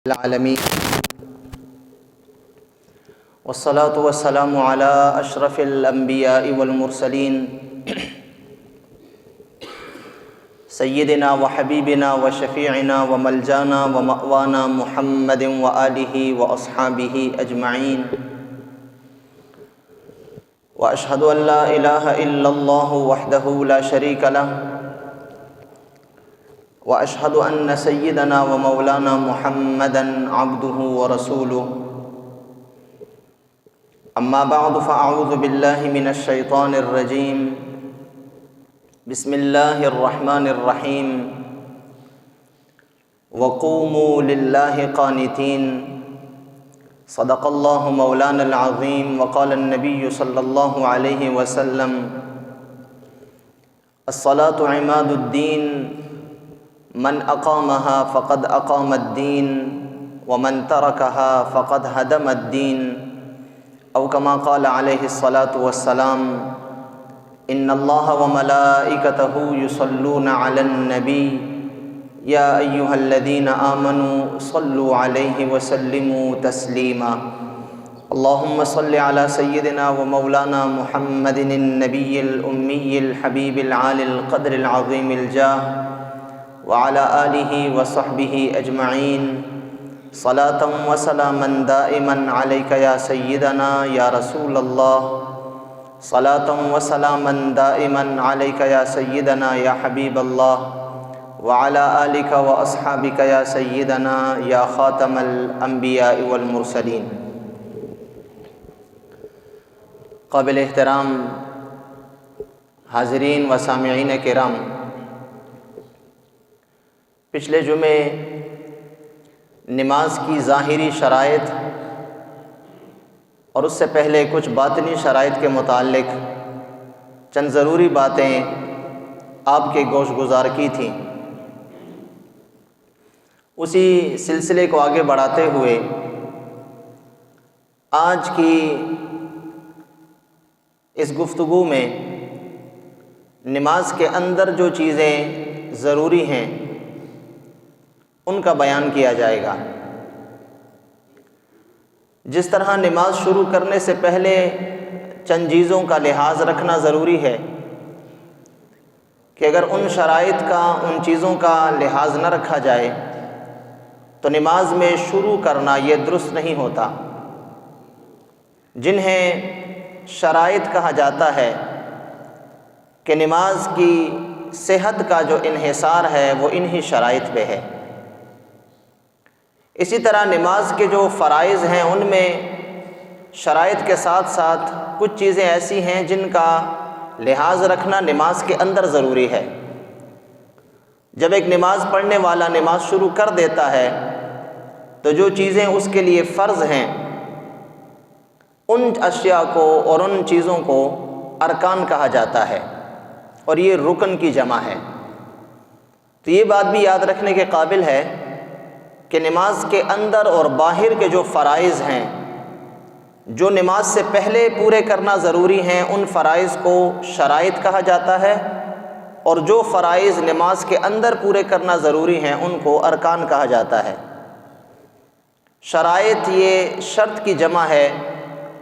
العالمین والصلاة والسلام على اشرف الانبیاء والمرسلین سیدنا وحبیبنا وشفیعنا وملجانا ومأوانا محمد وآلہ واصحابہ اجمعین واشہد ان لا الہ الا اللہ وحدہ لا شریک لہ واشہد ان سیدنا ومولانا محمدا عبدہ ورسولہ اما بعد فاعوذ باللہ من الشیطان الرجیم بسم اللہ الرحمن الرحیم وقوموا للہ قانتین صدق اللہ مولانا العظیم وقال النبی صلی اللہ علیہ وسلم الصلاة عماد الدین من اقامها فقد اقام الدین ومن ترکها فقد هدم الدین او کما قال علیہ الصلاة والسلام ان اللہ وملائکتہ یصلون علی النبی یا ایہا الذین آمنوا صلوا علیہ وسلموا تسلیما اللہم صل علی سیدنا ومولانا محمد النبی الامی الحبیب العالی القدر العظیم الجاہ وعلى آلہ وصحبہ اجمعین صلاة وسلاما دائما علیک یا سیدنا یا رسول اللہ صلاة وسلاما دائما علیک یا سیدنا یا حبیب اللہ وعلى آلک واصحابک یا سیدنا یا خاتم الانبیاء والمرسلین۔ قابل احترام حاضرین و سامعین کرام، پچھلے جمعے نماز کی ظاہری شرائط اور اس سے پہلے کچھ باطنی شرائط کے متعلق چند ضروری باتیں آپ کے گوش گزار کی تھیں۔ اسی سلسلے کو آگے بڑھاتے ہوئے آج کی اس گفتگو میں نماز کے اندر جو چیزیں ضروری ہیں ان کا بیان کیا جائے گا۔ جس طرح نماز شروع کرنے سے پہلے چند چیزوں کا لحاظ رکھنا ضروری ہے کہ اگر ان شرائط کا، ان چیزوں کا لحاظ نہ رکھا جائے تو نماز میں شروع کرنا یہ درست نہیں ہوتا۔ جنہیں شرائط کہا جاتا ہے کہ نماز کی صحت کا جو انحصار ہے وہ انہی شرائط پہ ہے۔ اسی طرح نماز کے جو فرائض ہیں ان میں شرائط کے ساتھ ساتھ کچھ چیزیں ایسی ہیں جن کا لحاظ رکھنا نماز کے اندر ضروری ہے۔ جب ایک نماز پڑھنے والا نماز شروع کر دیتا ہے تو جو چیزیں اس کے لیے فرض ہیں ان اشیاء کو اور ان چیزوں کو ارکان کہا جاتا ہے، اور یہ رکن کی جمع ہے۔ تو یہ بات بھی یاد رکھنے کے قابل ہے کہ نماز کے اندر اور باہر کے جو فرائض ہیں، جو نماز سے پہلے پورے کرنا ضروری ہیں، ان فرائض کو شرائط کہا جاتا ہے، اور جو فرائض نماز کے اندر پورے کرنا ضروری ہیں ان کو ارکان کہا جاتا ہے۔ شرائط یہ شرط کی جمع ہے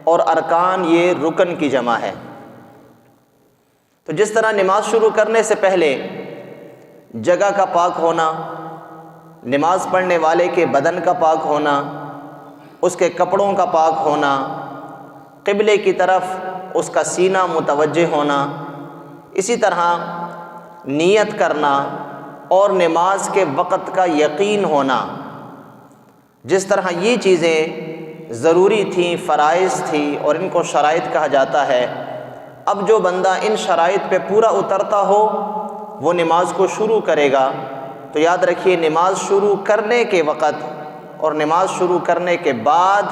اور ارکان یہ رکن کی جمع ہے۔ تو جس طرح نماز شروع کرنے سے پہلے جگہ کا پاک ہونا، نماز پڑھنے والے کے بدن کا پاک ہونا، اس کے کپڑوں کا پاک ہونا، قبلے کی طرف اس کا سینہ متوجہ ہونا، اسی طرح نیت کرنا اور نماز کے وقت کا یقین ہونا، جس طرح یہ چیزیں ضروری تھیں، فرائض تھیں اور ان کو شرائط کہا جاتا ہے۔ اب جو بندہ ان شرائط پہ پورا اترتا ہو وہ نماز کو شروع کرے گا تو یاد رکھیے نماز شروع کرنے کے وقت اور نماز شروع کرنے کے بعد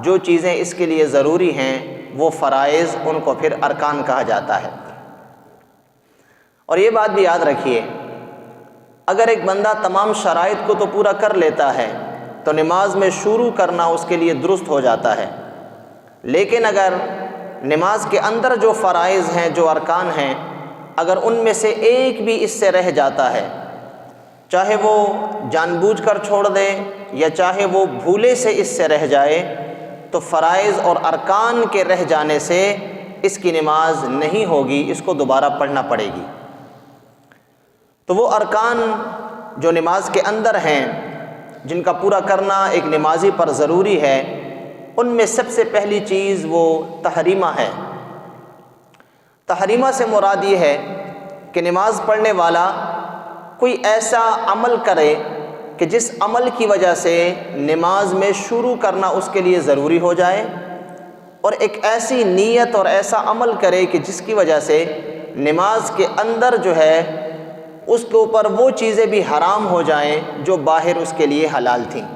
جو چیزیں اس کے لیے ضروری ہیں وہ فرائض، ان کو پھر ارکان کہا جاتا ہے۔ اور یہ بات بھی یاد رکھیے اگر ایک بندہ تمام شرائط کو تو پورا کر لیتا ہے تو نماز میں شروع کرنا اس کے لیے درست ہو جاتا ہے، لیکن اگر نماز کے اندر جو فرائض ہیں، جو ارکان ہیں، اگر ان میں سے ایک بھی اس سے رہ جاتا ہے چاہے وہ جان بوجھ کر چھوڑ دے یا چاہے وہ بھولے سے اس سے رہ جائے، تو فرائض اور ارکان کے رہ جانے سے اس کی نماز نہیں ہوگی، اس کو دوبارہ پڑھنا پڑے گی۔ تو وہ ارکان جو نماز کے اندر ہیں، جن کا پورا کرنا ایک نمازی پر ضروری ہے، ان میں سب سے پہلی چیز وہ تحریمہ ہے۔ تحریمہ سے مراد یہ ہے کہ نماز پڑھنے والا کوئی ایسا عمل کرے کہ جس عمل کی وجہ سے نماز میں شروع کرنا اس کے لیے ضروری ہو جائے، اور ایک ایسی نیت اور ایسا عمل کرے کہ جس کی وجہ سے نماز کے اندر جو ہے اس کے اوپر وہ چیزیں بھی حرام ہو جائیں جو باہر اس کے لیے حلال تھیں۔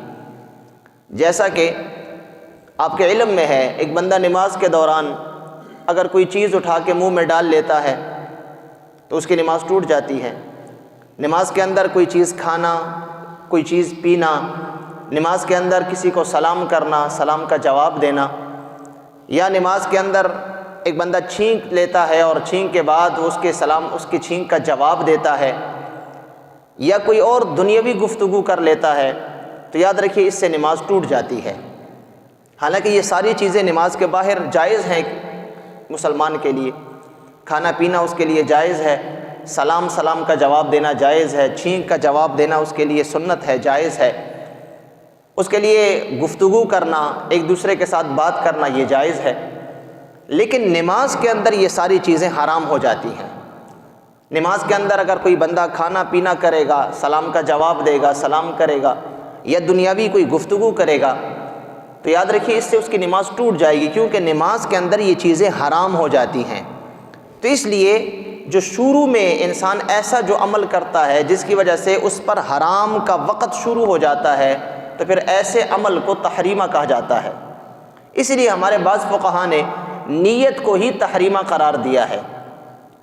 جیسا کہ آپ کے علم میں ہے، ایک بندہ نماز کے دوران اگر کوئی چیز اٹھا کے منہ میں ڈال لیتا ہے تو اس کی نماز ٹوٹ جاتی ہے۔ نماز کے اندر کوئی چیز کھانا، کوئی چیز پینا، نماز کے اندر کسی کو سلام کرنا، سلام کا جواب دینا، یا نماز کے اندر ایک بندہ چھینک لیتا ہے اور چھینک کے بعد اس کی چھینک کا جواب دیتا ہے، یا کوئی اور دنیاوی گفتگو کر لیتا ہے، تو یاد رکھیے اس سے نماز ٹوٹ جاتی ہے۔ حالانکہ یہ ساری چیزیں نماز کے باہر جائز ہیں مسلمان کے لیے، کھانا پینا اس کے لیے جائز ہے، سلام کا جواب دینا جائز ہے، چھینک کا جواب دینا اس کے لیے سنت ہے، جائز ہے، اس کے لیے گفتگو کرنا، ایک دوسرے کے ساتھ بات کرنا یہ جائز ہے۔ لیکن نماز کے اندر یہ ساری چیزیں حرام ہو جاتی ہیں۔ نماز کے اندر اگر کوئی بندہ کھانا پینا کرے گا، سلام کا جواب دے گا، سلام کرے گا، یا دنیاوی کوئی گفتگو کرے گا، تو یاد رکھیے اس سے اس کی نماز ٹوٹ جائے گی، کیونکہ نماز کے اندر یہ چیزیں حرام ہو جاتی ہیں۔ تو اس لیے جو شروع میں انسان ایسا جو عمل کرتا ہے جس کی وجہ سے اس پر حرام کا وقت شروع ہو جاتا ہے، تو پھر ایسے عمل کو تحریمہ کہا جاتا ہے۔ اس لیے ہمارے بعض فقہا نے نیت کو ہی تحریمہ قرار دیا ہے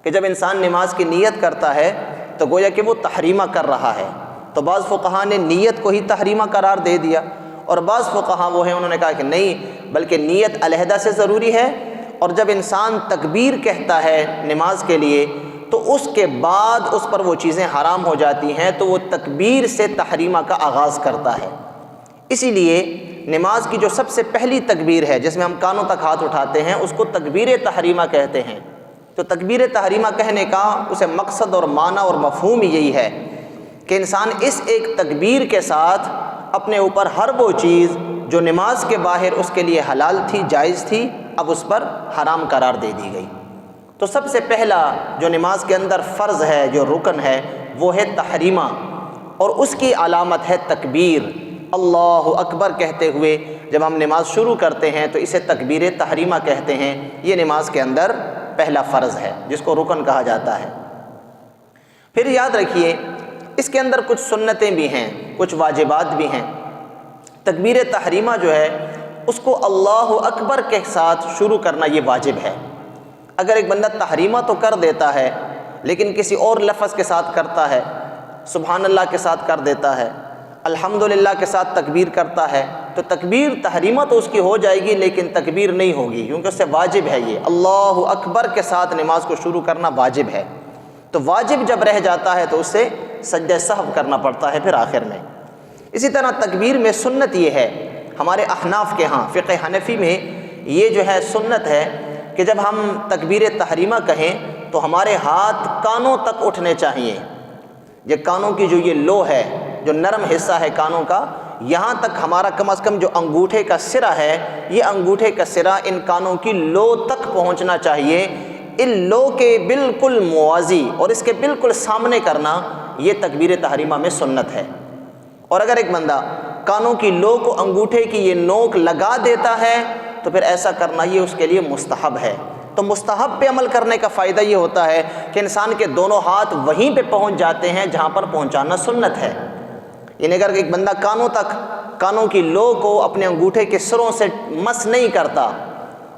کہ جب انسان نماز کی نیت کرتا ہے تو گویا کہ وہ تحریمہ کر رہا ہے۔ تو بعض فقہا نے نیت کو ہی تحریمہ قرار دے دیا، اور بعض فقہا وہ ہیں انہوں نے کہا کہ نہیں، بلکہ نیت علیحدہ سے ضروری ہے، اور جب انسان تکبیر کہتا ہے نماز کے لیے تو اس کے بعد اس پر وہ چیزیں حرام ہو جاتی ہیں، تو وہ تکبیر سے تحریمہ کا آغاز کرتا ہے۔ اسی لیے نماز کی جو سب سے پہلی تکبیر ہے جس میں ہم کانوں تک ہاتھ اٹھاتے ہیں، اس کو تکبیر تحریمہ کہتے ہیں۔ تو تکبیر تحریمہ کہنے کا اسے مقصد اور معنی اور مفہوم یہی ہے کہ انسان اس ایک تکبیر کے ساتھ اپنے اوپر ہر وہ چیز جو نماز کے باہر اس کے لیے حلال تھی، جائز تھی، اب اس پر حرام قرار دے دی گئی۔ تو سب سے پہلا جو نماز کے اندر فرض ہے، جو رکن ہے، وہ ہے تحریمہ، اور اس کی علامت ہے تکبیر۔ اللہ اکبر کہتے ہوئے جب ہم نماز شروع کرتے ہیں تو اسے تکبیر تحریمہ کہتے ہیں۔ یہ نماز کے اندر پہلا فرض ہے جس کو رکن کہا جاتا ہے۔ پھر یاد رکھیے اس کے اندر کچھ سنتیں بھی ہیں، کچھ واجبات بھی ہیں۔ تکبیر تحریمہ جو ہے اس کو اللہ اکبر کے ساتھ شروع کرنا یہ واجب ہے۔ اگر ایک بندہ تحریمہ تو کر دیتا ہے لیکن کسی اور لفظ کے ساتھ کرتا ہے، سبحان اللہ کے ساتھ کر دیتا ہے، الحمدللہ کے ساتھ تکبیر کرتا ہے، تو تکبیر تحریمہ تو اس کی ہو جائے گی لیکن تکبیر نہیں ہوگی، کیونکہ اس سے واجب ہے یہ اللہ اکبر کے ساتھ نماز کو شروع کرنا واجب ہے۔ تو واجب جب رہ جاتا ہے تو اس سے سجدہ سہو کرنا پڑتا ہے پھر آخر میں۔ اسی طرح تکبیر میں سنت یہ ہے، ہمارے احناف کے ہاں فقہ حنفی میں یہ جو ہے سنت ہے کہ جب ہم تکبیر تحریمہ کہیں تو ہمارے ہاتھ کانوں تک اٹھنے چاہیے۔ یہ کانوں کی جو یہ لو ہے، جو نرم حصہ ہے کانوں کا، یہاں تک ہمارا کم از کم جو انگوٹھے کا سرا ہے، یہ انگوٹھے کا سرا ان کانوں کی لو تک پہنچنا چاہیے۔ ان لو کے بالکل موازی اور اس کے بالکل سامنے کرنا یہ تکبیر تحریمہ میں سنت ہے۔ اور اگر ایک بندہ کانوں کی لو کو انگوٹھے کی یہ نوک لگا دیتا ہے تو پھر ایسا کرنا یہ اس کے لیے مستحب ہے۔ تو مستحب پہ عمل کرنے کا فائدہ یہ ہوتا ہے کہ انسان کے دونوں ہاتھ وہیں پہ پہنچ جاتے ہیں جہاں پر پہنچانا سنت ہے۔ یعنی اگر ایک بندہ کانوں کی لو کو اپنے انگوٹھے کے سروں سے مس نہیں کرتا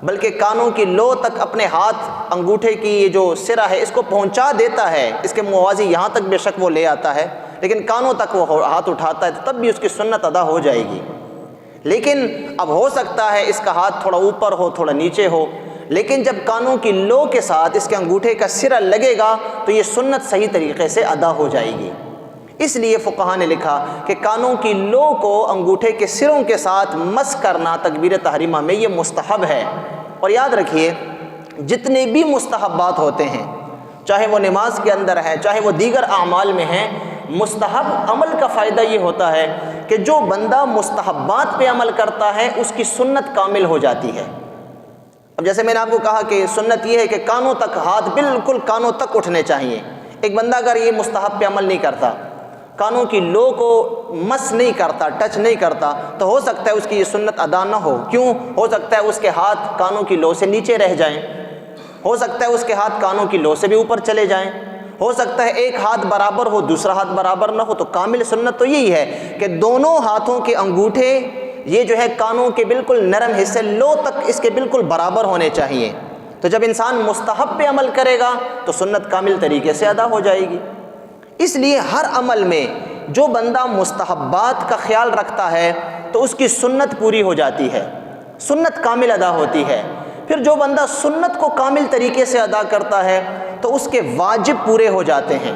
بلکہ کانوں کی لو تک اپنے ہاتھ انگوٹھے کی یہ جو سرا ہے اس کو پہنچا دیتا ہے، اس کے موازی یہاں تک بے شک وہ لے آتا ہے لیکن کانوں تک وہ ہاتھ اٹھاتا ہے، تو تب بھی اس کی سنت ادا ہو جائے گی۔ لیکن اب ہو سکتا ہے اس کا ہاتھ تھوڑا اوپر ہو، تھوڑا نیچے ہو، لیکن جب کانوں کی لو کے ساتھ اس کے انگوٹھے کا سرا لگے گا تو یہ سنت صحیح طریقے سے ادا ہو جائے گی۔ اس لیے فقہا نے لکھا کہ کانوں کی لو کو انگوٹھے کے سروں کے ساتھ مس کرنا تکبیر تحریمہ میں یہ مستحب ہے۔ اور یاد رکھیے جتنے بھی مستحبات ہوتے ہیں، چاہے وہ نماز کے اندر ہے، چاہے وہ دیگر اعمال میں ہیں، مستحب عمل کا فائدہ یہ ہوتا ہے کہ جو بندہ مستحبات پہ عمل کرتا ہے اس کی سنت کامل ہو جاتی ہے۔ اب جیسے میں نے آپ کو کہا کہ سنت یہ ہے کہ کانوں تک ہاتھ بالکل کانوں تک اٹھنے چاہیے۔ ایک بندہ اگر یہ مستحب پہ عمل نہیں کرتا، کانوں کی لو کو مس نہیں کرتا، ٹچ نہیں کرتا، تو ہو سکتا ہے اس کی یہ سنت ادا نہ ہو۔ کیوں؟ ہو سکتا ہے اس کے ہاتھ کانوں کی لو سے نیچے رہ جائیں، ہو سکتا ہے اس کے ہاتھ کانوں کی لو سے بھی اوپر چلے جائیں، ہو سکتا ہے ایک ہاتھ برابر ہو دوسرا ہاتھ برابر نہ ہو۔ تو کامل سنت تو یہی ہے کہ دونوں ہاتھوں کے انگوٹھے یہ جو ہے کانوں کے بالکل نرم حصے لو تک اس کے بالکل برابر ہونے چاہیے۔ تو جب انسان مستحب پہ عمل کرے گا تو سنت کامل طریقے سے ادا ہو جائے گی۔ اس لیے ہر عمل میں جو بندہ مستحبات کا خیال رکھتا ہے تو اس کی سنت پوری ہو جاتی ہے، سنت کامل ادا ہوتی ہے۔ پھر جو بندہ سنت کو کامل طریقے سے ادا کرتا ہے تو اس کے واجب پورے ہو جاتے ہیں،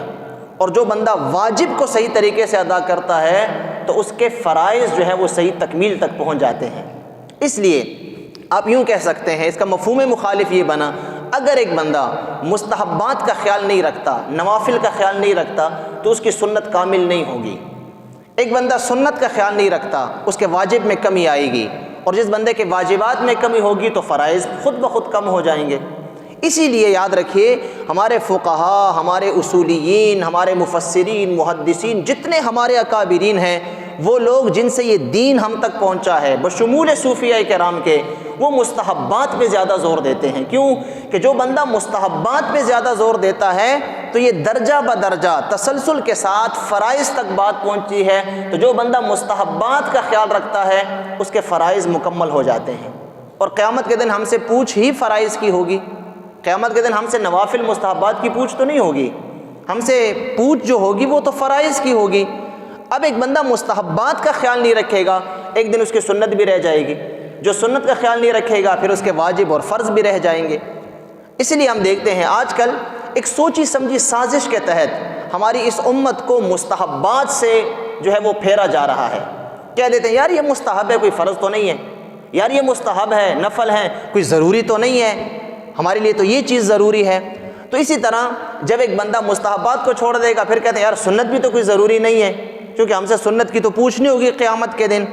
اور جو بندہ واجب کو صحیح طریقے سے ادا کرتا ہے تو اس کے فرائض جو ہے وہ صحیح تکمیل تک پہنچ جاتے ہیں۔ اس لیے آپ یوں کہہ سکتے ہیں، اس کا مفہوم مخالف یہ بنا، اگر ایک بندہ مستحبات کا خیال نہیں رکھتا، نوافل کا خیال نہیں رکھتا تو اس کی سنت کامل نہیں ہوگی۔ ایک بندہ سنت کا خیال نہیں رکھتا اس کے واجب میں کمی آئے گی، اور جس بندے کے واجبات میں کمی ہوگی تو فرائض خود بخود کم ہو جائیں گے۔ اسی لیے یاد رکھیے ہمارے فقہا، ہمارے اصولیین، ہمارے مفسرین، محدثین، جتنے ہمارے اکابرین ہیں، وہ لوگ جن سے یہ دین ہم تک پہنچا ہے بشمول صوفیاء کرام کے، وہ مستحبات پہ زیادہ زور دیتے ہیں۔ کیوں؟ کہ جو بندہ مستحبات پہ زیادہ زور دیتا ہے تو یہ درجہ بدرجہ تسلسل کے ساتھ فرائض تک بات پہنچتی ہے، تو جو بندہ مستحبات کا خیال رکھتا ہے اس کے فرائض مکمل ہو جاتے ہیں۔ اور قیامت کے دن ہم سے پوچھ ہی فرائض کی ہوگی، قیامت کے دن ہم سے نوافل مستحبات کی پوچھ تو نہیں ہوگی، ہم سے پوچھ جو ہوگی وہ تو فرائض کی ہوگی۔ اب ایک بندہ مستحبات کا خیال نہیں رکھے گا، ایک دن اس کی سنت بھی رہ جائے گی، جو سنت کا خیال نہیں رکھے گا پھر اس کے واجب اور فرض بھی رہ جائیں گے۔ اس لیے ہم دیکھتے ہیں آج کل ایک سوچی سمجھی سازش کے تحت ہماری اس امت کو مستحبات سے جو ہے وہ پھیرا جا رہا ہے۔ کہہ دیتے ہیں یار یہ مستحب ہے، کوئی فرض تو نہیں ہے، یار یہ مستحب ہے، نفل ہے، کوئی ضروری تو نہیں ہے، ہمارے لیے تو یہ چیز ضروری ہے۔ تو اسی طرح جب ایک بندہ مستحبات کو چھوڑ دے گا پھر کہتے ہیں یار سنت بھی تو کوئی ضروری نہیں ہے، کیونکہ ہم سے سنت کی تو پوچھنی ہوگی قیامت کے دن۔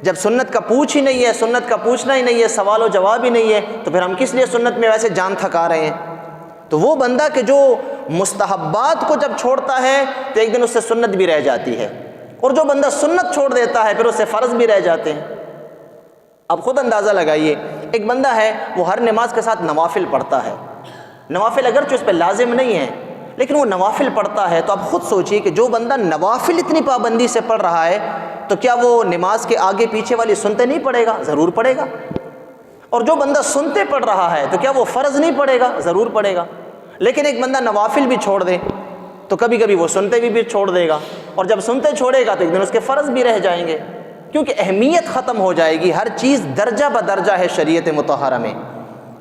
جب سنت کا پوچھ ہی نہیں ہے، سنت کا پوچھنا ہی نہیں ہے، سوال و جواب ہی نہیں ہے، تو پھر ہم کس لیے سنت میں ویسے جان تھکا رہے ہیں؟ تو وہ بندہ کہ جو مستحبات کو جب چھوڑتا ہے تو ایک دن اس سے سنت بھی رہ جاتی ہے، اور جو بندہ سنت چھوڑ دیتا ہے پھر اس سے فرض بھی رہ جاتے ہیں۔ اب خود اندازہ لگائیے، ایک بندہ ہے وہ ہر نماز کے ساتھ نوافل پڑھتا ہے، نوافل اگرچہ اس پہ لازم نہیں ہے لیکن وہ نوافل پڑھتا ہے، تو اب خود سوچیے کہ جو بندہ نوافل اتنی پابندی سے پڑھ رہا ہے تو کیا وہ نماز کے آگے پیچھے والی سنتے نہیں پڑھے گا؟ ضرور پڑھے گا۔ اور جو بندہ سنتے پڑھ رہا ہے تو کیا وہ فرض نہیں پڑھے گا؟ ضرور پڑھے گا۔ لیکن ایک بندہ نوافل بھی چھوڑ دے تو کبھی کبھی وہ سنتے بھی چھوڑ دے گا، اور جب سنتے چھوڑے گا تو ایک دن اس کے فرض بھی رہ جائیں گے، کیونکہ اہمیت ختم ہو جائے گی، ہر چیز درجہ بدرجہ ہے شریعت مطہرہ میں۔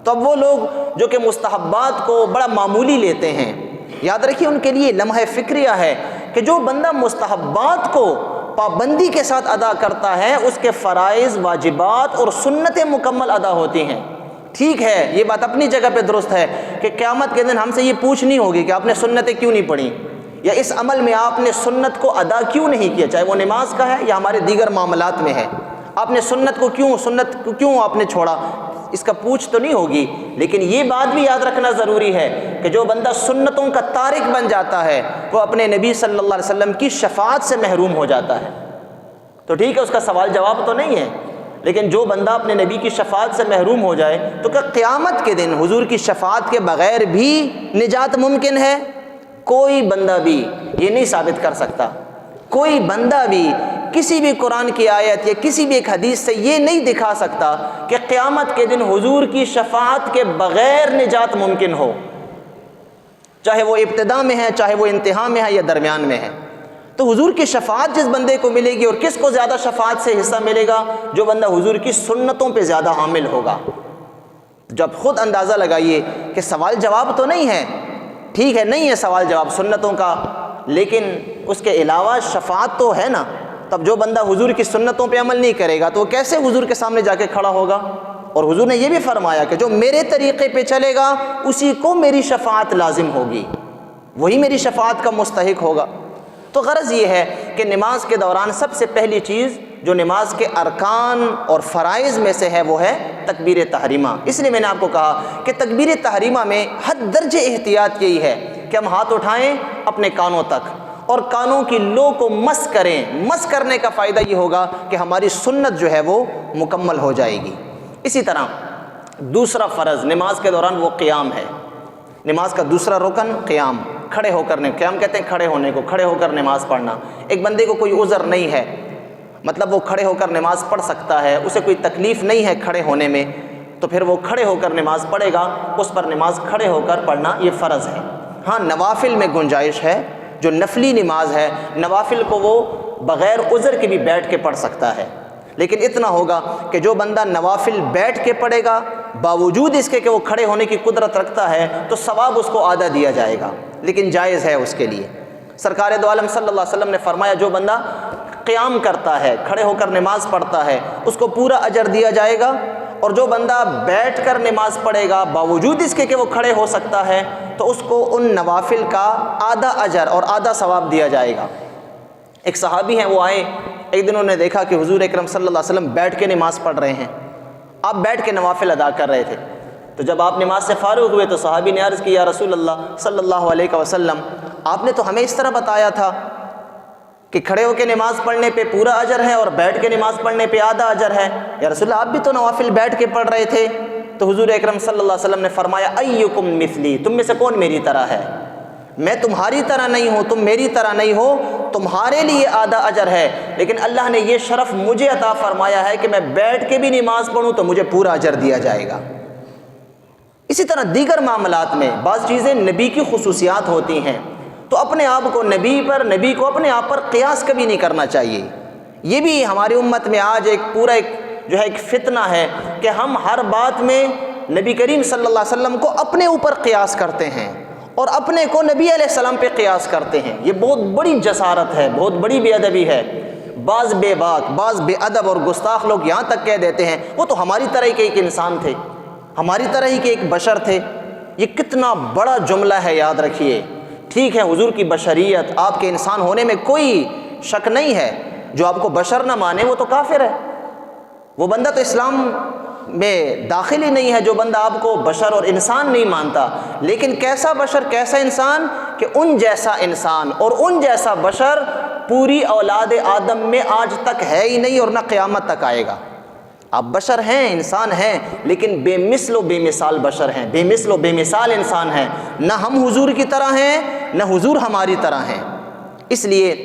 تو اب وہ لوگ جو کہ مستحبات کو بڑا معمولی لیتے ہیں، یاد رکھیے ان کے لیے لمحہ فکریہ ہے کہ جو بندہ مستحبات کو پابندی کے ساتھ ادا کرتا ہے اس کے فرائض، واجبات اور سنتیں مکمل ادا ہوتی ہیں۔ ٹھیک ہے، یہ بات اپنی جگہ پہ درست ہے کہ قیامت کے دن ہم سے یہ پوچھنی ہوگی کہ آپ نے سنتیں کیوں نہیں پڑھی، یا اس عمل میں آپ نے سنت کو ادا کیوں نہیں کیا، چاہے وہ نماز کا ہے یا ہمارے دیگر معاملات میں ہے، آپ نے سنت کو کیوں آپ نے چھوڑا، اس کا پوچھ تو نہیں ہوگی۔ لیکن یہ بات بھی یاد رکھنا ضروری ہے کہ جو بندہ سنتوں کا تارک بن جاتا ہے وہ اپنے نبی صلی اللہ علیہ وسلم کی شفاعت سے محروم ہو جاتا ہے۔ تو ٹھیک ہے، اس کا سوال جواب تو نہیں ہے، لیکن جو بندہ اپنے نبی کی شفاعت سے محروم ہو جائے تو کہ قیامت کے دن حضور کی شفاعت کے بغیر بھی نجات ممکن ہے؟ کوئی بندہ بھی یہ نہیں ثابت کر سکتا، کوئی بندہ بھی کسی بھی قرآن کی آیت یا کسی بھی ایک حدیث سے یہ نہیں دکھا سکتا کہ قیامت کے دن حضور کی شفاعت کے بغیر نجات ممکن ہو، چاہے وہ ابتدا میں ہے، چاہے وہ انتہا میں ہے یا درمیان میں ہے۔ تو حضور کی شفاعت جس بندے کو ملے گی، اور کس کو زیادہ شفاعت سے حصہ ملے گا؟ جو بندہ حضور کی سنتوں پہ زیادہ عامل ہوگا۔ جب خود اندازہ لگائیے کہ سوال جواب تو نہیں ہے، ٹھیک ہے نہیں ہے سوال جواب سنتوں کا، لیکن اس کے علاوہ شفاعت تو ہے نا، تب جو بندہ حضور کی سنتوں پہ عمل نہیں کرے گا تو وہ کیسے حضور کے سامنے جا کے کھڑا ہوگا؟ اور حضور نے یہ بھی فرمایا کہ جو میرے طریقے پہ چلے گا اسی کو میری شفاعت لازم ہوگی، وہی میری شفاعت کا مستحق ہوگا۔ تو غرض یہ ہے کہ نماز کے دوران سب سے پہلی چیز جو نماز کے ارکان اور فرائض میں سے ہے وہ ہے تکبیر تحریمہ۔ اس لیے میں نے آپ کو کہا کہ تکبیر تحریمہ میں حد درجہ احتیاط یہی ہے کہ ہم ہاتھ اٹھائیں اپنے کانوں تک اور کانوں کی لو کو مس کریں۔ مس کرنے کا فائدہ یہ ہوگا کہ ہماری سنت جو ہے وہ مکمل ہو جائے گی۔ اسی طرح دوسرا فرض نماز کے دوران وہ قیام ہے۔ نماز کا دوسرا رکن قیام، کھڑے ہو کر قیام کہتے ہیں کھڑے ہونے کو، کھڑے ہو کر نماز پڑھنا۔ ایک بندے کو کوئی عذر نہیں ہے، مطلب وہ کھڑے ہو کر نماز پڑھ سکتا ہے، اسے کوئی تکلیف نہیں ہے کھڑے ہونے میں، تو پھر وہ کھڑے ہو کر نماز پڑھے گا، اس پر نماز کھڑے ہو کر پڑھنا یہ فرض ہے۔ ہاں نوافل میں گنجائش ہے، جو نفلی نماز ہے نوافل کو وہ بغیر عذر کے بھی بیٹھ کے پڑھ سکتا ہے، لیکن اتنا ہوگا کہ جو بندہ نوافل بیٹھ کے پڑھے گا باوجود اس کے کہ وہ کھڑے ہونے کی قدرت رکھتا ہے تو ثواب اس کو آدھا دیا جائے گا، لیکن جائز ہے اس کے لیے۔ سرکار دو عالم صلی اللہ علیہ وسلم نے فرمایا جو بندہ قیام کرتا ہے، کھڑے ہو کر نماز پڑھتا ہے، اس کو پورا اجر دیا جائے گا، اور جو بندہ بیٹھ کر نماز پڑھے گا باوجود اس کے کہ وہ کھڑے ہو سکتا ہے تو اس کو ان نوافل کا آدھا اجر اور آدھا ثواب دیا جائے گا۔ ایک صحابی ہیں، وہ آئے، ایک دن انہوں نے دیکھا کہ حضور اکرم صلی اللہ علیہ وسلم بیٹھ کے نماز پڑھ رہے ہیں، آپ بیٹھ کے نوافل ادا کر رہے تھے۔ تو جب آپ نماز سے فارغ ہوئے تو صحابی نے عرض کی یا رسول اللہ صلی اللہ علیہ وسلم، آپ نے تو ہمیں اس طرح بتایا تھا کہ کھڑے ہو کے نماز پڑھنے پہ پورا اجر ہے اور بیٹھ کے نماز پڑھنے پہ آدھا اجر ہے، یا رسول اللہ آپ بھی تو نوافل بیٹھ کے پڑھ رہے تھے۔ تو حضور اکرم صلی اللہ علیہ وسلم نے فرمایا ایکم مثلی، تم میں سے کون میری طرح ہے؟ میں تمہاری طرح نہیں ہوں، تم میری طرح نہیں ہو، تمہارے لیے آدھا اجر ہے، لیکن اللہ نے یہ شرف مجھے عطا فرمایا ہے کہ میں بیٹھ کے بھی نماز پڑھوں تو مجھے پورا اجر دیا جائے گا۔ اسی طرح دیگر معاملات میں بعض چیزیں نبی کی خصوصیات ہوتی ہیں تو اپنے آپ کو نبی کو اپنے آپ پر قیاس کبھی نہیں کرنا چاہیے۔ یہ بھی ہماری امت میں آج ایک فتنہ ہے کہ ہم ہر بات میں نبی کریم صلی اللہ علیہ وسلم کو اپنے اوپر قیاس کرتے ہیں اور اپنے کو نبی علیہ السلام پہ قیاس کرتے ہیں۔ یہ بہت بڑی جسارت ہے، بہت بڑی بے ادبی ہے۔ بعض بے باک، بعض بے ادب اور گستاخ لوگ یہاں تک کہہ دیتے ہیں وہ تو ہماری طرح ہی کے ایک انسان تھے، ہماری طرح ہی کے ایک بشر تھے۔ یہ کتنا بڑا جملہ ہے، یاد رکھیے۔ ٹھیک ہے حضور کی بشریت، آپ کے انسان ہونے میں کوئی شک نہیں ہے، جو آپ کو بشر نہ مانے وہ تو کافر ہے، وہ بندہ تو اسلام میں داخل ہی نہیں ہے جو بندہ آپ کو بشر اور انسان نہیں مانتا۔ لیکن کیسا بشر کیسا انسان کہ ان جیسا انسان اور ان جیسا بشر پوری اولاد آدم میں آج تک ہے ہی نہیں اور نہ قیامت تک آئے گا۔ آپ بشر ہیں، انسان ہیں، لیکن بے مثل و بے مثال بشر ہیں، بے مثل و بے مثال انسان ہیں۔ نہ ہم حضور کی طرح ہیں نہ حضور ہماری طرح ہیں۔ اس لیے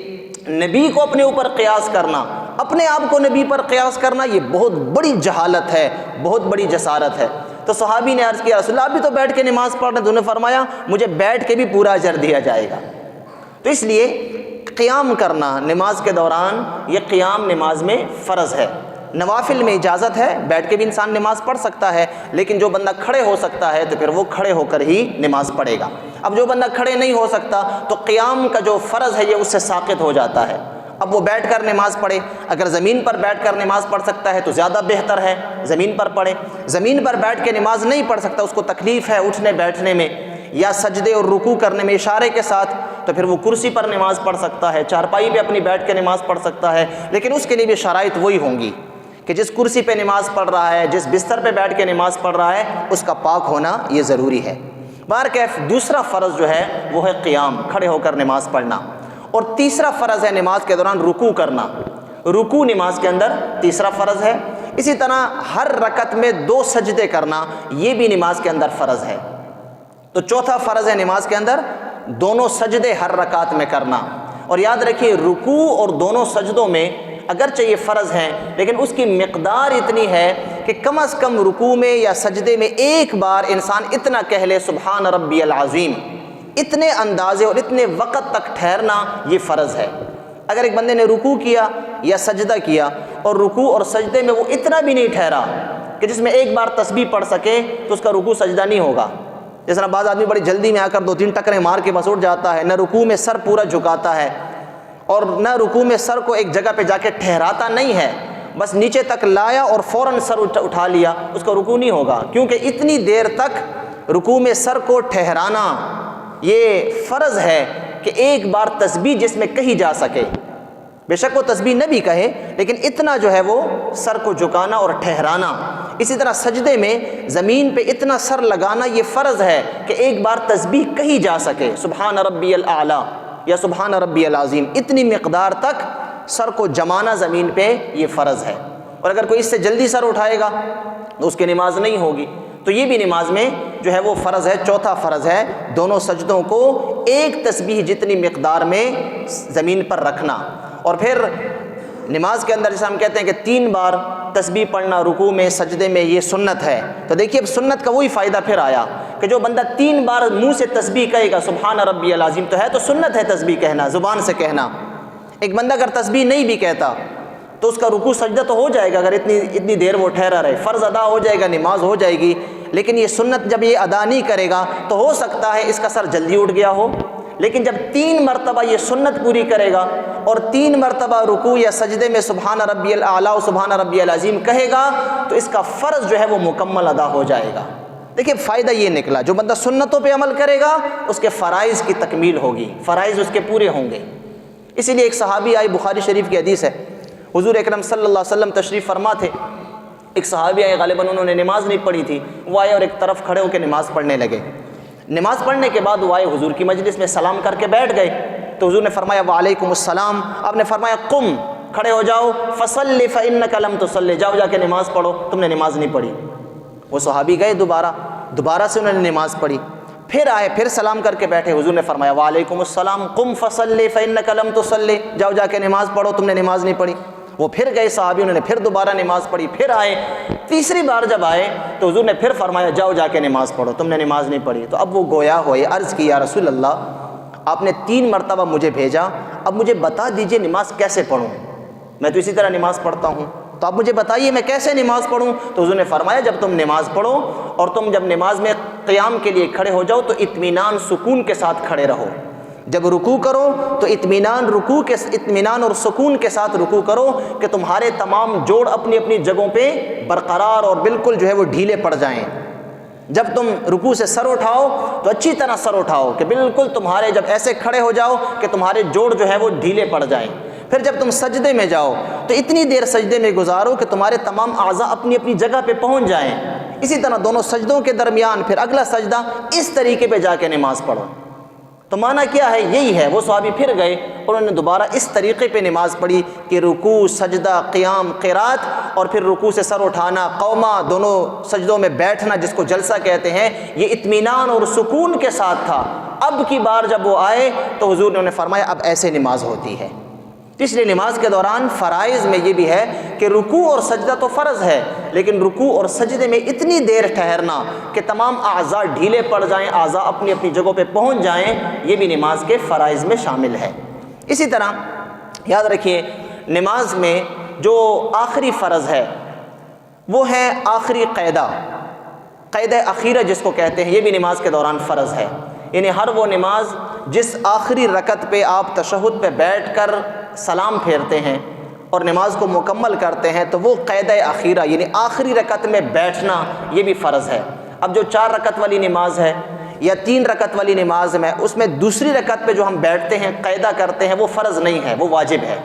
نبی کو اپنے اوپر قیاس کرنا، اپنے آپ کو نبی پر قیاس کرنا، یہ بہت بڑی جہالت ہے، بہت بڑی جسارت ہے۔ تو صحابی نے عرض کیا رسول اللہ آپ بھی تو بیٹھ کے نماز پڑھ رہے ہیں، تو انہوں نے فرمایا مجھے بیٹھ کے بھی پورا اجر دیا جائے گا۔ تو اس لیے قیام کرنا نماز کے دوران، یہ قیام نماز میں فرض ہے۔ نوافل میں اجازت ہے، بیٹھ کے بھی انسان نماز پڑھ سکتا ہے، لیکن جو بندہ کھڑے ہو سکتا ہے تو پھر وہ کھڑے ہو کر ہی نماز پڑھے گا۔ اب جو بندہ کھڑے نہیں ہو سکتا تو قیام کا جو فرض ہے یہ اس سے ساقط ہو جاتا ہے۔ اب وہ بیٹھ کر نماز پڑھے، اگر زمین پر بیٹھ کر نماز پڑھ سکتا ہے تو زیادہ بہتر ہے، زمین پر پڑھے۔ زمین پر بیٹھ کے نماز نہیں پڑھ سکتا، اس کو تکلیف ہے اٹھنے بیٹھنے میں یا سجدے اور رکوع کرنے میں اشارے کے ساتھ، تو پھر وہ کرسی پر نماز پڑھ سکتا ہے، چارپائی پہ اپنی بیٹھ کے نماز پڑھ سکتا ہے، لیکن اس کے لیے بھی شرائط وہی ہوں گی کہ جس کرسی پہ نماز پڑھ رہا ہے، جس بستر پہ بیٹھ کے نماز پڑھ رہا ہے، اس کا پاک ہونا یہ ضروری ہے۔ بہرکیف دوسرا فرض جو ہے وہ ہے قیام، کھڑے ہو کر نماز پڑھنا، اور تیسرا فرض ہے نماز کے دوران رکوع کرنا۔ رکوع نماز کے اندر تیسرا فرض ہے۔ اسی طرح ہر رکعت میں 2 سجدے کرنا، یہ بھی نماز کے اندر فرض ہے۔ تو چوتھا فرض ہے نماز کے اندر دونوں سجدے ہر رکعت میں کرنا۔ اور یاد رکھیے رکوع اور دونوں سجدوں میں اگرچہ یہ فرض ہیں لیکن اس کی مقدار اتنی ہے کہ کم از کم رکوع میں یا سجدے میں ایک بار انسان اتنا کہہ لے سبحان ربی العظیم، اتنے اندازے اور اتنے وقت تک ٹھہرنا یہ فرض ہے۔ اگر ایک بندے نے رکوع کیا یا سجدہ کیا اور رکوع اور سجدے میں وہ اتنا بھی نہیں ٹھہرا کہ جس میں ایک بار تسبیح پڑھ سکے تو اس کا رکوع سجدہ نہیں ہوگا، جس طرح بعض آدمی بڑی جلدی میں آ کر 2-3 ٹکریں مار کے بس اٹھ جاتا ہے، نہ رکوع میں سر پورا جھکاتا ہے اور نہ رکوع میں سر کو ایک جگہ پہ جا کے ٹھہراتا نہیں ہے، بس نیچے تک لایا اور فوراً سر اٹھا لیا، اس کا رکوع نہیں ہوگا، کیونکہ اتنی دیر تک رکوع میں سر کو ٹھہرانا یہ فرض ہے کہ ایک بار تسبیح جس میں کہی جا سکے، بے شک وہ تسبیح نہ بھی کہے لیکن اتنا جو ہے وہ سر کو جھکانا اور ٹھہرانا۔ اسی طرح سجدے میں زمین پہ اتنا سر لگانا یہ فرض ہے کہ ایک بار تسبیح کہی جا سکے، سبحان ربی الاعلیٰ یا سبحان ربی العظیم، اتنی مقدار تک سر کو جمانا زمین پہ یہ فرض ہے، اور اگر کوئی اس سے جلدی سر اٹھائے گا تو اس کی نماز نہیں ہوگی۔ تو یہ بھی نماز میں جو ہے وہ فرض ہے۔ چوتھا فرض ہے دونوں سجدوں کو ایک تسبیح جتنی مقدار میں زمین پر رکھنا، اور پھر نماز کے اندر جیسے ہم کہتے ہیں کہ 3 بار تسبیح پڑھنا رکوع میں سجدے میں، یہ سنت ہے۔ تو دیکھیے اب سنت کا وہی فائدہ پھر آیا کہ جو بندہ 3 بار منہ سے تسبیح کہے گا سبحان ربی العظیم، تو ہے تو سنت ہے تسبیح کہنا، زبان سے کہنا۔ ایک بندہ اگر تسبیح نہیں بھی کہتا تو اس کا رکوع سجدہ تو ہو جائے گا، اگر اتنی دیر وہ ٹھہرا رہے، فرض ادا ہو جائے گا، نماز ہو جائے گی، لیکن یہ سنت جب یہ ادا نہیں کرے گا تو ہو سکتا ہے اس کا سر جلدی اٹھ گیا ہو، لیکن جب 3 مرتبہ یہ سنت پوری کرے گا اور 3 مرتبہ رکوع یا سجدے میں سبحان ربی الاعلیٰ و سبحان ربی العظیم کہے گا تو اس کا فرض جو ہے وہ مکمل ادا ہو جائے گا۔ دیکھیں فائدہ یہ نکلا، جو بندہ سنتوں پہ عمل کرے گا اس کے فرائض کی تکمیل ہوگی، فرائض اس کے پورے ہوں گے۔ اسی لیے ایک صحابی آئی، بخاری شریف کی حدیث ہے، حضور اکرم صلی اللہ علیہ وسلم تشریف فرما تھے، ایک صحابی آئے، غالباً انہوں نے نماز نہیں پڑھی تھی، وہ آئے اور ایک طرف کھڑے ہو کے نماز پڑھنے لگے۔ نماز پڑھنے کے بعد وہ آئے حضور کی مجلس میں، سلام کر کے بیٹھ گئے، تو حضور نے فرمایا وعلیکم السلام، آپ نے فرمایا قم، کھڑے ہو جاؤ، فصلی فإنک لم تصلی، جاؤ جا کے نماز پڑھو، تم نے نماز نہیں پڑھی۔ وہ صحابی گئے دوبارہ سے انہوں نے نماز پڑھی، پھر آئے، پھر سلام کر کے بیٹھے، حضور نے فرمایا وعلیکم السلام قم فصلی فإنک لم تصلی، جاؤ جا کے نماز پڑھو، تم نے نماز نہیں پڑھی۔ وہ پھر گئے صحابی، انہوں نے پھر دوبارہ نماز پڑھی، پھر آئے، تیسری بار جب آئے تو حضور نے پھر فرمایا جاؤ جا کے نماز پڑھو، تم نے نماز نہیں پڑھی۔ تو اب وہ گویا ہوئے، عرض کی یا رسول اللہ آپ نے 3 مرتبہ مجھے بھیجا، اب مجھے بتا دیجئے نماز کیسے پڑھوں، میں تو اسی طرح نماز پڑھتا ہوں، تو آپ مجھے بتائیے میں کیسے نماز پڑھوں۔ تو حضور نے فرمایا جب تم نماز پڑھو اور تم جب نماز میں قیام کے لیے کھڑے ہو جاؤ تو اطمینان سکون کے ساتھ کھڑے رہو، جب رکوع کرو تو اطمینان اور سکون کے ساتھ رکوع کرو کہ تمہارے تمام جوڑ اپنی اپنی جگہوں پہ برقرار اور بالکل جو ہے وہ ڈھیلے پڑ جائیں۔ جب تم رکوع سے سر اٹھاؤ تو اچھی طرح سر اٹھاؤ کہ بالکل تمہارے، جب ایسے کھڑے ہو جاؤ کہ تمہارے جوڑ جو ہے وہ ڈھیلے پڑ جائیں۔ پھر جب تم سجدے میں جاؤ تو اتنی دیر سجدے میں گزارو کہ تمہارے تمام اعضاء اپنی اپنی جگہ پہ پہنچ جائیں۔ اسی طرح دونوں سجدوں کے درمیان پھر اگلا سجدہ، اس طریقے پہ جا کے نماز پڑھو۔ تو معنی کیا ہے؟ یہی ہے۔ وہ صحابی پھر گئے اور انہوں نے دوبارہ اس طریقے پہ نماز پڑھی کہ رکوع، سجدہ، قیام، قرات، اور پھر رکوع سے سر اٹھانا، قومہ، دونوں سجدوں میں بیٹھنا جس کو جلسہ کہتے ہیں، یہ اطمینان اور سکون کے ساتھ تھا۔ اب کی بار جب وہ آئے تو حضور نے انہیں فرمایا اب ایسے نماز ہوتی ہے۔ اس لیے نماز کے دوران فرائض میں یہ بھی ہے کہ رکوع اور سجدہ تو فرض ہے، لیکن رکوع اور سجدے میں اتنی دیر ٹھہرنا کہ تمام اعضاء ڈھیلے پڑ جائیں، اعضاء اپنی اپنی جگہوں پہ پہنچ جائیں، یہ بھی نماز کے فرائض میں شامل ہے۔ اسی طرح یاد رکھیے نماز میں جو آخری فرض ہے وہ ہے آخری قید اخیرہ جس کو کہتے ہیں، یہ بھی نماز کے دوران فرض ہے۔ یعنی ہر وہ نماز جس آخری رکعت پہ آپ تشہد پہ بیٹھ کر سلام پھیرتے ہیں اور نماز کو مکمل کرتے ہیں تو وہ قید اخیرہ یعنی آخری رکعت میں بیٹھنا یہ بھی فرض ہے۔ اب جو 4 رکعت والی نماز ہے یا 3 رکعت والی نماز میں، اس میں دوسری رکعت پہ جو ہم بیٹھتے ہیں، قیدہ کرتے ہیں، وہ فرض نہیں ہے، وہ واجب ہے۔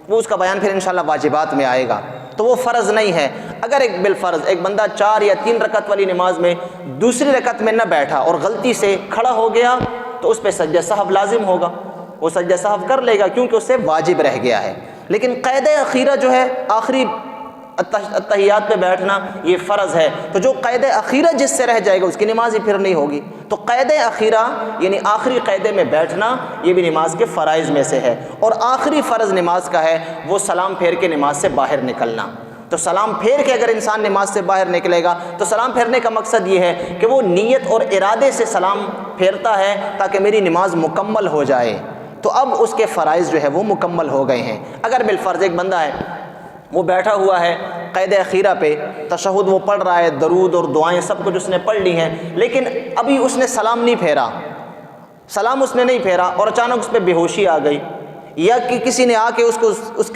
وہ اس کا بیان پھر انشاءاللہ واجبات میں آئے گا، تو وہ فرض نہیں ہے۔ اگر ایک بالفرض ایک بندہ 4 یا 3 رکعت والی نماز میں دوسری رکعت میں نہ بیٹھا اور غلطی سے کھڑا ہو گیا تو اس پہ سجدہ سہو لازم ہوگا، وہ سجدہ سہو کر لے گا کیونکہ اس سے واجب رہ گیا ہے۔ لیکن قید اخیرہ جو ہے، آخری التحیات پہ بیٹھنا، یہ فرض ہے۔ تو جو قید اخیرہ جس سے رہ جائے گا اس کی نماز ہی پھر نہیں ہوگی۔ تو قید اخیرہ یعنی آخری قیدے میں بیٹھنا یہ بھی نماز کے فرائض میں سے ہے۔ اور آخری فرض نماز کا ہے وہ سلام پھیر کے نماز سے باہر نکلنا۔ تو سلام پھیر کے اگر انسان نماز سے باہر نکلے گا تو سلام پھیرنے کا مقصد یہ ہے کہ وہ نیت اور ارادے سے سلام پھیرتا ہے تاکہ میری نماز مکمل ہو جائے، تو اب اس کے فرائض جو ہے وہ مکمل ہو گئے ہیں۔ اگر بالفرض ایک بندہ ہے وہ بیٹھا ہوا ہے قید اخیرہ پہ، تشہد وہ پڑھ رہا ہے، درود اور دعائیں سب کچھ اس نے پڑھ لی ہیں، لیکن ابھی اس نے سلام نہیں پھیرا، سلام اس نے نہیں پھیرا اور اچانک اس پہ بے ہوشی آ گئی، یا کہ کسی نے آ کے اس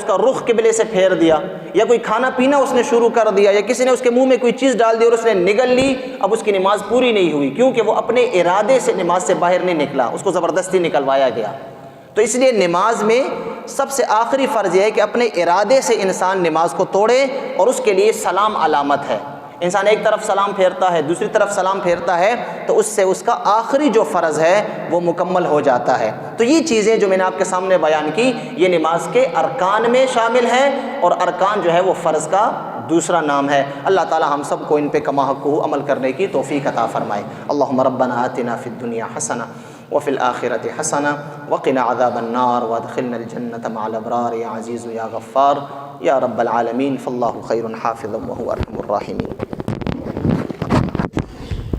کا رخ قبلے سے پھیر دیا، یا کوئی کھانا پینا اس نے شروع کر دیا، یا کسی نے اس کے منہ میں کوئی چیز ڈال دی اور اس نے نگل لی، اب اس کی نماز پوری نہیں ہوئی، کیونکہ وہ اپنے ارادے سے نماز سے باہر نہیں نکلا، اس کو زبردستی نکلوایا گیا۔ تو اس لیے نماز میں سب سے آخری فرض یہ ہے کہ اپنے ارادے سے انسان نماز کو توڑے، اور اس کے لیے سلام علامت ہے۔ انسان ایک طرف سلام پھیرتا ہے، دوسری طرف سلام پھیرتا ہے، تو اس سے اس کا آخری جو فرض ہے وہ مکمل ہو جاتا ہے۔ تو یہ چیزیں جو میں نے آپ کے سامنے بیان کی، یہ نماز کے ارکان میں شامل ہیں، اور ارکان جو ہے وہ فرض کا دوسرا نام ہے۔ اللہ تعالی ہم سب کو ان پہ کما حق عمل کرنے کی توفیق عطا فرمائے۔ اللہم ربنا آتنا فی الدنیا حسنہ وفی الآخرۃ حسنہ وقنا عذاب النار وادخلنا الجنۃ مع الابرار یا عزیز یا غفار یا رب العالمین، فاللہ خیر حافظا وہو ارحم الراحمین۔